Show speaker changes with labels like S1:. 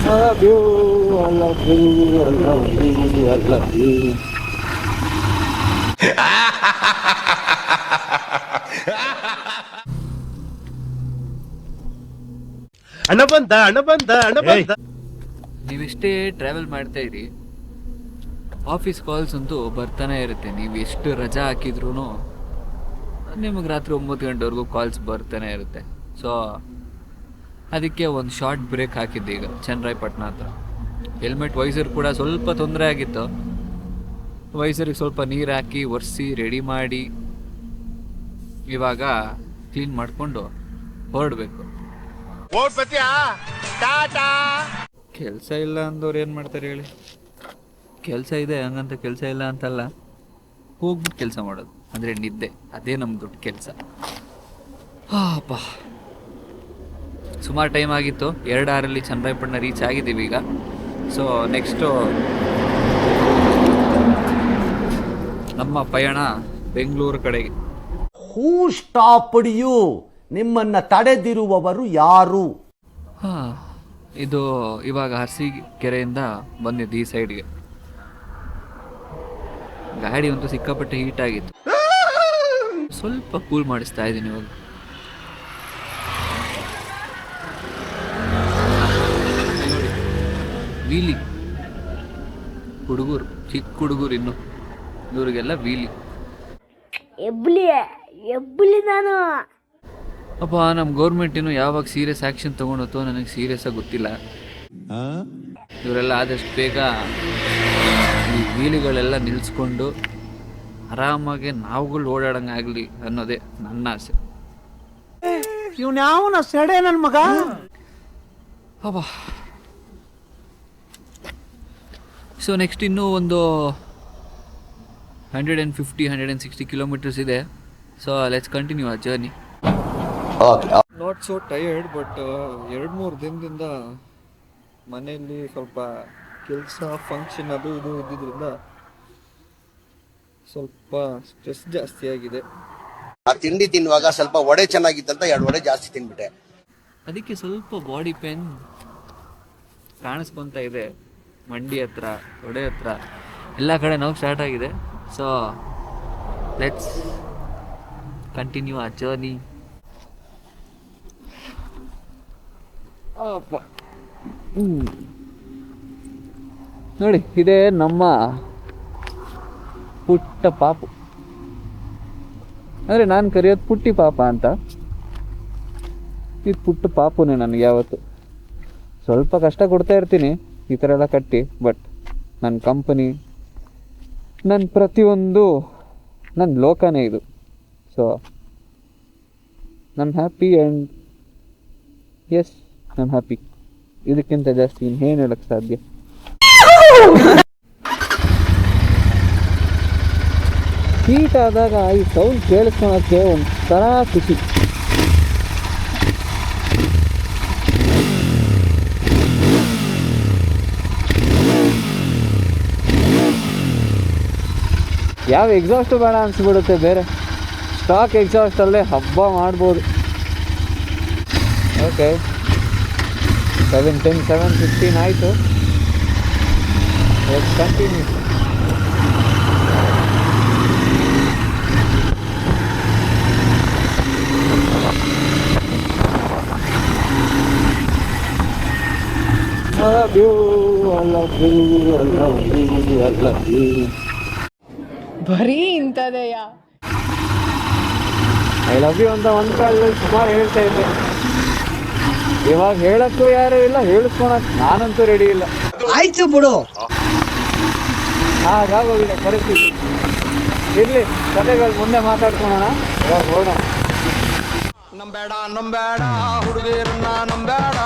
S1: love you, I love you, I love you, I love you.
S2: ಹಣ ಬಂದ.
S3: ನೀವೆಷ್ಟೇ travel ಮಾಡ್ತಾ ಇರಿ, ಆಫೀಸ್ ಕಾಲ್ಸ್ ಅಂತೂ ಬರ್ತಾನೆ ಇರುತ್ತೆ. ನೀವು ಎಷ್ಟು ರಜಾ ಹಾಕಿದ್ರೂ ನಿಮಗೆ ರಾತ್ರಿ 9 ಗಂಟೆವರೆಗೂ ಕಾಲ್ಸ್ ಬರ್ತಾನೆ ಇರುತ್ತೆ. ಸೊ ಅದಕ್ಕೆ ಒಂದು ಶಾರ್ಟ್ ಬ್ರೇಕ್ ಹಾಕಿದ್ದೆ ಈಗ ಚನ್ನರಾಯಪಟ್ಟಣ ಹತ್ರ. ಹೆಲ್ಮೆಟ್ ವೈಸರ್ ಕೂಡ ಸ್ವಲ್ಪ ತೊಂದರೆ ಆಗಿತ್ತು. ವೈಸರಿಗೆ ಸ್ವಲ್ಪ ನೀರು ಹಾಕಿ ಒರೆಸಿ ರೆಡಿ ಮಾಡಿ ಇವಾಗ ಕ್ಲೀನ್ ಮಾಡಿಕೊಂಡು ಹೊರಡಬೇಕು. ಕೆಲಸ ಇಲ್ಲ ಅಂದವ್ರು ಏನು ಮಾಡ್ತಾರೆ ಹೇಳಿ? ಕೆಲಸ ಇದೆ ಹಂಗಂತ ಕೆಲಸ ಇಲ್ಲ ಅಂತಲ್ಲ, ಹೋಗ್ಬಿಟ್ಟು ಕೆಲಸ ಮಾಡೋದು ಅಂದರೆ ನಿದ್ದೆ, ಅದೇ ನಮ್ಮ ದೊಡ್ಡ ಕೆಲಸ. ಅಪ್ಪ ಸುಮಾರು ಟೈಮ್ ಆಗಿತ್ತು. 2 ಅವರಲ್ಲಿ ಚನ್ನರಾಯಪಟ್ಟಣ ರೀಚ್ ಆಗಿದ್ದೀವಿ ಈಗ. ಸೊ ನೆಕ್ಸ್ಟು ನಮ್ಮ ಪಯಣ ಬೆಂಗಳೂರು ಕಡೆಗೆ.
S4: ಹೂ ಸ್ಟಾಪ್ಡ್ ಯು? ನಿಮ್ಮನ್ನ ತಡೆದಿರುವವರು ಯಾರು?
S3: ಇದು ಇವಾಗ ಅರಸೀಕೆರೆಯಿಂದ ಬಂದಿದ್ದು ಈ ಸೈಡ್ಗೆ. ಗಾಡಿ ಅಂತೂ ಸಿಕ್ಕಾಪಟ್ಟೆ ಹೀಟ್ ಆಗಿತ್ತು. ಸ್ವಲ್ಪ ಕೂಲ್ ಮಾಡಿಸ್ತಾ ಇದ್ದೀನಿ ಇವಾಗ. ವೀಲಿ ಹುಡುಗರು, ಚಿಕ್ಕ ಹುಡುಗರು ಇನ್ನು, ಇವ್ರಿಗೆಲ್ಲ ವೀಲಿ.
S5: ಎಬ್ಬಲಿ ನಾನು
S3: ಅಪ್ಪ ನಮ್ಮ ಗೌರ್ಮೆಂಟ್ ಇನ್ನು ಯಾವಾಗ ಸೀರಿಯಸ್ ಆ್ಯಕ್ಷನ್ ತೊಗೊಂಡತ್ತೋ ನನಗೆ ಸೀರಿಯಸ್ ಆಗಿ ಗೊತ್ತಿಲ್ಲ. ಇವರೆಲ್ಲ ಆದಷ್ಟು ಬೇಗ ಈ ವೀಲಿಗಳೆಲ್ಲ ನಿಲ್ಲಿಸ್ಕೊಂಡು ಆರಾಮಾಗಿ ನಾವುಗಳು ಓಡಾಡಂಗಾಗಲಿ ಅನ್ನೋದೇ ನನ್ನ ಆಸೆ.
S2: ಇವ್ನ್ಯಾವನ ಸೆಡೆ ನನ್ನ ಮಗ.
S3: ಅಪ್ಪ ಸೊ ನೆಕ್ಸ್ಟ್ ಇನ್ನೂ ಒಂದು 150-160 ಕಿಲೋಮೀಟರ್ಸ್ ಇದೆ. ಸೊ ಲೆಟ್ಸ್ ಕಂಟಿನ್ಯೂ ಆ journey. Not so tired, but 2-3 ದಿನದಿಂದ ಮನೆಯಲ್ಲಿ ಸ್ವಲ್ಪ ಕೆಲಸ ಫಂಕ್ಷನ್ ಅದು ಇದು ಇದ್ದಿದ್ದರಿಂದ ಸ್ವಲ್ಪ ಸ್ಟ್ರೆಸ್ ಜಾಸ್ತಿ ಆಗಿದೆ.
S6: ಆ ತಿಂಡಿ ತಿನ್ನುವಾಗ ಸ್ವಲ್ಪ ವಡೆ ಚೆನ್ನಾಗಿತ್ತಂತ 2 ವಡೆ ಜಾಸ್ತಿ ತಿನ್ಬಿಟ್ಟೆ.
S3: ಅದಕ್ಕೆ ಸ್ವಲ್ಪ ಬಾಡಿ ಪೇನ್ ಕಾಣಿಸ್ಕೊಂತ ಇದೆ. ಮಂಡಿ ಹತ್ರ, ತೊಡೆ ಹತ್ರ ಎಲ್ಲ ಕಡೆ ನೋವು ಸ್ಟಾರ್ಟ್ ಆಗಿದೆ. ಸೊ ಲೆಟ್ಸ್ ಕಂಟಿನ್ಯೂ ಆ ಜರ್ನಿ. ನೋಡಿ, ಇದೇ ನಮ್ಮ ಪುಟ್ಟ ಪಾಪು. ಅಂದರೆ ನಾನು ಕರೆಯೋದು ಪುಟ್ಟಿ ಪಾಪ ಅಂತ. ಇದು ಪುಟ್ಟ ಪಾಪುನೇ ನನಗೆ ಯಾವತ್ತು. ಸ್ವಲ್ಪ ಕಷ್ಟ ಕೊಡ್ತಾ ಇರ್ತೀನಿ ಈ ಥರ ಎಲ್ಲ ಕಟ್ಟಿ, ಬಟ್ ನನ್ನ ಕಂಪನಿ, ನನ್ನ ಪ್ರತಿಯೊಂದು ನನ್ನ ಲೋಕನೇ ಇದು. ಸೊ ನಾನು happy and as I am happy. ಇದಕ್ಕಿಂತ ಜಾಸ್ತಿ ಇನ್ನೇನು ಹೇಳಕ್ಕೆ ಸಾಧ್ಯ? ಹೀಟ್ ಆದಾಗ ಈ ಸೌಂಡ್ ಕೇಳಿಸ್ಕೊಳಕ್ಕೆ ಒಂಥರ ಖುಷಿ. ಯಾವ ಎಕ್ಸಾಸ್ಟು ಬೇಡ ಅನಿಸ್ಬಿಡುತ್ತೆ. ಬೇರೆ ಸ್ಟಾಕ್ ಎಕ್ಸಾಸ್ಟಲ್ಲೇ ಹಬ್ಬ ಮಾಡ್ಬೋದು. ಓಕೆ, 7:10, 7:15 ಆಯಿತು. Let's continue.
S1: love you, I love you, I love you, I love you.
S5: ಬರೀ ಇಂಥದೆಯಾ?
S3: ಐ ಲವ್ ಯು ಅಂತ ಒಂದು ಕಾಲದಲ್ಲಿ ಸುಮಾರು ಹೇಳ್ತಾ ಇದ್ದೆ. ಇವಾಗ ಹೇಳಕ್ಕೂ ಯಾರು ಇಲ್ಲ, ಹೇಳಿಸ್ಕೊಳಕ್ ನಾನಂತೂ ರೆಡಿ ಇಲ್ಲ.
S4: ಆಯ್ತು ಬಿಡು.
S3: ಹಾಗಾಗೋಗಿದೆ ಪರಿಸ್ಥಿತಿ. ಇರ್ಲಿ, ಕಥೆಗಳು ಮುಂದೆ ಮಾತಾಡ್ಕೊಳೋಣ. ಇವಾಗ ನೋಡೋಣ.
S6: ನಂಬೇಡ ಹುಡುಗಿರನ್ನ ನಂಬೇಡ.